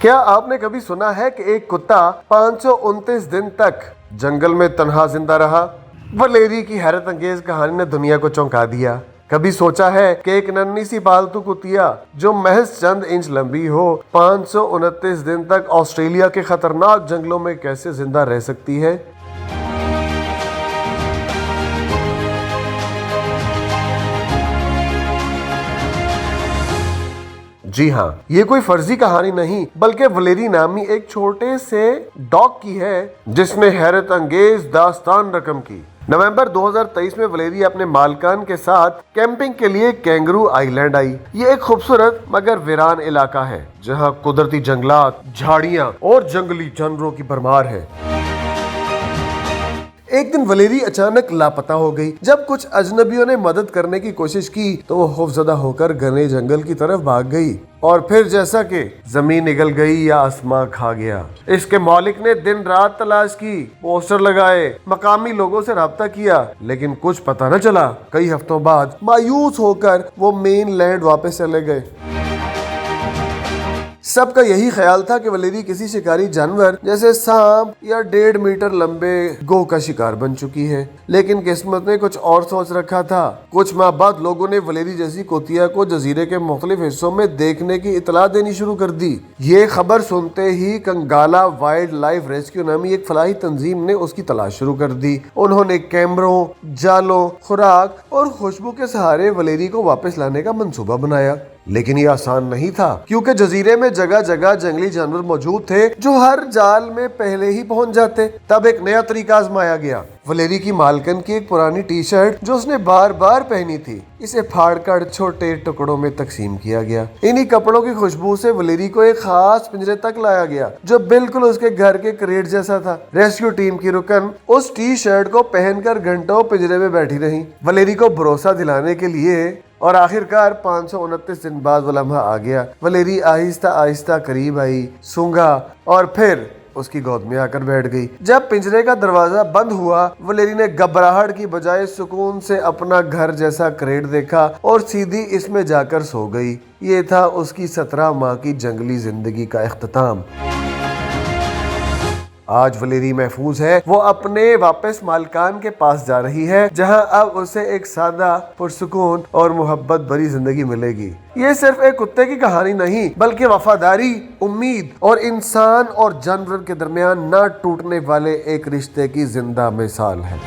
کیا آپ نے کبھی سنا ہے کہ ایک کتا 529 دن تک جنگل میں تنہا زندہ رہا؟ ولیری کی حیرت انگیز کہانی نے دنیا کو چونکا دیا۔ کبھی سوچا ہے کہ ایک ننھی سی پالتو کتیا جو محض چند انچ لمبی ہو 529 دن تک آسٹریلیا کے خطرناک جنگلوں میں کیسے زندہ رہ سکتی ہے؟ جی ہاں، یہ کوئی فرضی کہانی نہیں بلکہ ولیری نامی ایک چھوٹے سے ڈاگ کی ہے جس نے حیرت انگیز داستان رقم کی۔ نومبر 2023 میں ولیری اپنے مالکان کے ساتھ کیمپنگ کے لیے کینگرو آئی لینڈ آئی۔ یہ ایک خوبصورت مگر ویران علاقہ ہے جہاں قدرتی جنگلات، جھاڑیاں اور جنگلی جانوروں کی بھرمار ہے۔ ایک دن ولیری اچانک لاپتہ ہو گئی۔ جب کچھ اجنبیوں نے مدد کرنے کی کوشش کی تو وہ خوفزدہ ہو کر گھنے جنگل کی طرف بھاگ گئی، اور پھر جیسا کہ زمین نگل گئی یا آسمان کھا گیا۔ اس کے مالک نے دن رات تلاش کی، پوسٹر لگائے، مقامی لوگوں سے رابطہ کیا، لیکن کچھ پتہ نہ چلا۔ کئی ہفتوں بعد مایوس ہو کر وہ مین لینڈ واپس چلے گئے۔ سب کا یہی خیال تھا کہ ولیری کسی شکاری جانور جیسے سانپ یا 1.5 میٹر لمبے گو کا شکار بن چکی ہے، لیکن قسمت نے کچھ اور سوچ رکھا تھا۔ کچھ ماہ بعد لوگوں نے ولیری جیسی کوتیا کو جزیرے کے مختلف حصوں میں دیکھنے کی اطلاع دینی شروع کر دی۔ یہ خبر سنتے ہی کنگالا وائلڈ لائف ریسکیو نامی ایک فلاحی تنظیم نے اس کی تلاش شروع کر دی۔ انہوں نے کیمروں، جالوں، خوراک اور خوشبو کے سہارے ولیری کو واپس لانے کا منصوبہ بنایا، لیکن یہ آسان نہیں تھا کیونکہ جزیرے میں جگہ جگہ جنگلی جانور موجود تھے جو ہر جال میں پہلے ہی پہنچ جاتے۔ تب ایک نیا طریقہ آزمایا گیا۔ ولیری کی مالکن کی ایک پرانی ٹی شرٹ جو اس نے بار بار پہنی تھی، اسے پھاڑ کر چھوٹے ٹکڑوں میں تقسیم کیا گیا۔ انہی کپڑوں کی خوشبو سے ولیری کو ایک خاص پنجرے تک لایا گیا جو بالکل اس کے گھر کے کریٹ جیسا تھا۔ ریسکیو ٹیم کی رکن اس ٹی شرٹ کو پہن کر گھنٹوں پنجرے میں بیٹھی رہی، ولیری کو بھروسہ دلانے کے لیے، اور آخرکار 529 دن بعد وہ لمحہ آ گیا۔ ولیری آہستہ آہستہ قریب آئی، سونگھا اور پھر اس کی گود میں آ کر بیٹھ گئی۔ جب پنجرے کا دروازہ بند ہوا، ولیری نے گھبراہٹ کی بجائے سکون سے اپنا گھر جیسا کریٹ دیکھا اور سیدھی اس میں جا کر سو گئی۔ یہ تھا اس کی 17 ماہ کی جنگلی زندگی کا اختتام۔ آج ولیری محفوظ ہے، وہ اپنے واپس مالکان کے پاس جا رہی ہے جہاں اب اسے ایک سادہ، پرسکون اور محبت بھری زندگی ملے گی۔ یہ صرف ایک کتے کی کہانی نہیں بلکہ وفاداری، امید اور انسان اور جانور کے درمیان نہ ٹوٹنے والے ایک رشتے کی زندہ مثال ہے۔